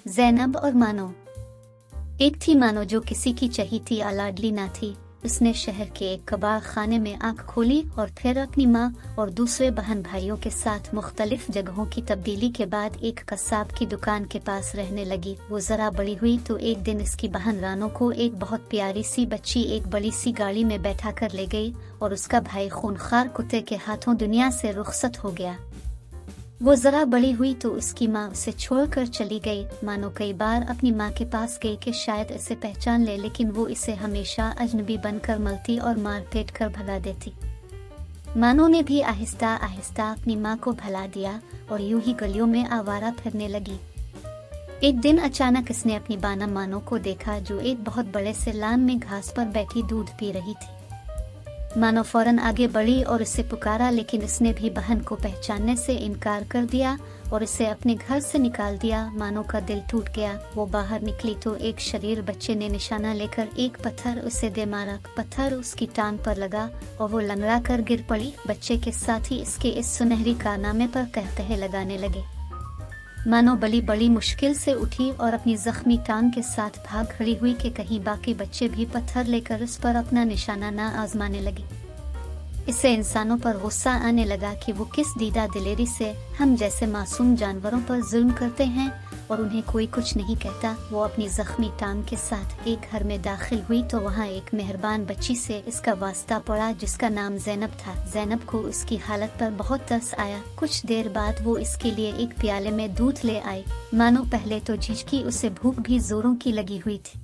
ज़ैनब और मानो। एक थी मानो जो किसी की चहीती लाडली ना थी। उसने शहर के एक कबाड़ खाने में आंख खोली और फिर अपनी माँ और दूसरे बहन भाइयों के साथ मुख्तलिफ जगहों की तब्दीली के बाद एक कसाब की दुकान के पास रहने लगी। वो जरा बड़ी हुई तो एक दिन इसकी बहन रानो को एक बहुत प्यारी सी बच्ची एक बड़ी सी गाड़ी में बैठा कर ले गई और उसका भाई खूनखार कुत्ते के हाथों दुनिया से रुखसत हो गया। वो जरा बड़ी हुई तो उसकी माँ उसे छोड़कर चली गई। मानो कई बार अपनी माँ के पास गई कि शायद इसे पहचान ले, लेकिन वो इसे हमेशा अजनबी बनकर मलती और मार पीट कर भगा देती। मानो ने भी आहिस्ता आहिस्ता अपनी माँ को भला दिया और यूं ही गलियों में आवारा फिरने लगी। एक दिन अचानक इसने अपनी बाना मानो को देखा जो एक बहुत बड़े से लान में घास पर बैठी दूध पी रही थी। मानो फौरन आगे बढ़ी और उसे पुकारा, लेकिन इसने भी बहन को पहचानने से इनकार कर दिया और इसे अपने घर से निकाल दिया। मानो का दिल टूट गया। वो बाहर निकली तो एक शरीर बच्चे ने निशाना लेकर एक पत्थर उसे दे मारा। पत्थर उसकी टांग पर लगा और वो लंगड़ा कर गिर पड़ी। बच्चे के साथ ही इसके इस सुनहरी कारनामे पर कहकहे लगाने लगे। मानो बड़ी मुश्किल से उठी और अपनी जख्मी टांग के साथ भाग खड़ी हुई कि कहीं बाकी बच्चे भी पत्थर लेकर उस पर अपना निशाना ना आजमाने लगे। इससे इंसानों पर गुस्सा आने लगा कि वो किस दीदा दिलेरी से हम जैसे मासूम जानवरों पर जुल्म करते हैं और उन्हें कोई कुछ नहीं कहता। वो अपनी जख्मी टांग के साथ एक घर में दाखिल हुई तो वहाँ एक मेहरबान बच्ची से इसका वास्ता पड़ा जिसका नाम ज़ैनब था। ज़ैनब को उसकी हालत पर बहुत तरस आया। कुछ देर बाद वो इसके लिए एक प्याले में दूध ले आई। मानो पहले तो झिझकी, उसे भूख भी जोरों की लगी हुई थी।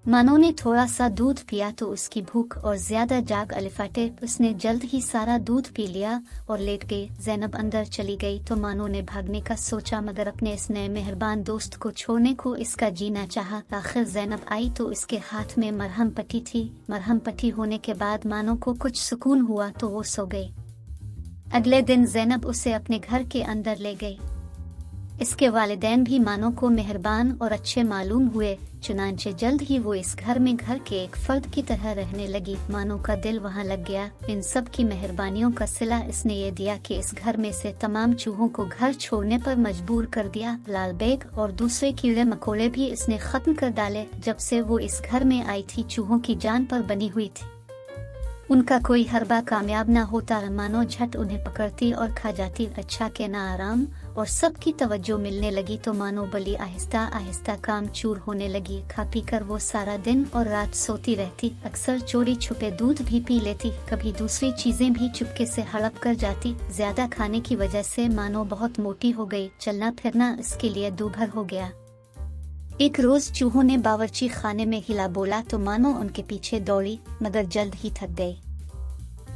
मानो ने थोड़ा सा दूध पिया तो उसकी भूख और ज्यादा जाग अलिफाटे। उसने जल्द ही सारा दूध पी लिया और लेट गई। ज़ैनब अंदर चली गई तो मानो ने भागने का सोचा, मगर अपने इस नए मेहरबान दोस्त को छोड़ने को इसका जी ना चाहा। आखिर ज़ैनब आई तो इसके हाथ में मरहम पट्टी थी। मरहम पट्टी होने के बाद मानो को कुछ सुकून हुआ तो वो सो गई। अगले दिन ज़ैनब उसे अपने घर के अंदर ले गई। इसके वालिदैन भी मानो को मेहरबान और अच्छे मालूम हुए, चुनांचे जल्द ही वो इस घर में घर के एक फर्द की तरह रहने लगी। मानो का दिल वहाँ लग गया। इन सब की मेहरबानियों का सिला इसने ये दिया कि इस घर में से तमाम चूहों को घर छोड़ने पर मजबूर कर दिया। लाल बेग और दूसरे कीड़े मकोड़े भी इसने खत्म कर डाले। जब से वो इस घर में आई थी चूहों की जान पर बनी हुई थी। उनका कोई हरबा कामयाब ना होता। मानो झट उन्हें पकड़ती और खा जाती। अच्छा के ना आराम और सबकी तवज्जो मिलने लगी तो मानो बली आहिस्ता आहिस्ता काम चूर होने लगी। खा पी कर वो सारा दिन और रात सोती रहती। अक्सर चोरी छुपे दूध भी पी लेती। कभी दूसरी चीजें भी चुपके से हड़प कर जाती। ज्यादा खाने की वजह से मानो बहुत मोटी हो गई। चलना फिरना इसके लिए दूभर हो गया। एक रोज चूहों ने बावर्ची खाने में हिला बोला तो मानो उनके पीछे दौड़ी, मगर जल्द ही थक गई।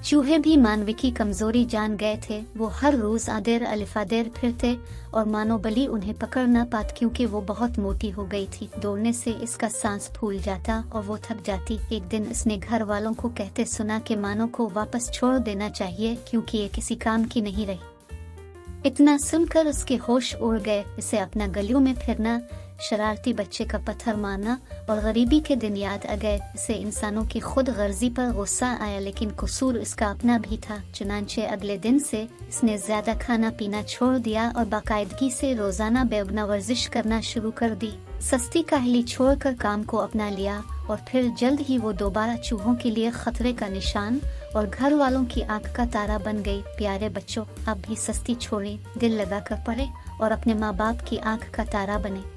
चूहे भी मानवी की कमजोरी जान गए थे। वो हर रोज आदेर अलिफादेर फिरते और मानो बली उन्हें पकड़ न पाती क्योंकि वो बहुत मोटी हो गई थी। दौड़ने से इसका सांस फूल जाता और वो थक जाती। एक दिन इसने घर वालों को कहते सुना कि मानो को वापस छोड़ देना चाहिए क्योंकि ये किसी काम की नहीं रही। इतना सुनकर उसके होश उड़ गए। इसे अपना गलियों में फिरना, शरारती बच्चे का पत्थर मारना और गरीबी के दिन याद आ गए। इसे इंसानों की खुद गर्जी पर गुस्सा आया, लेकिन कसूर इसका अपना भी था। चुनांचे अगले दिन से इसने ज्यादा खाना पीना छोड़ दिया और बाकायदगी से रोजाना बेगुना वर्जिश करना शुरू कर दी। सस्ती काहली छोड़कर काम को अपना लिया और फिर जल्द ही वो दोबारा चूहों के लिए खतरे का निशान और घर वालों की आंख का तारा बन गई। प्यारे बच्चों, आप भी सस्ती छोड़े, दिल लगा कर पढ़े और अपने माँ बाप की आंख का तारा बने।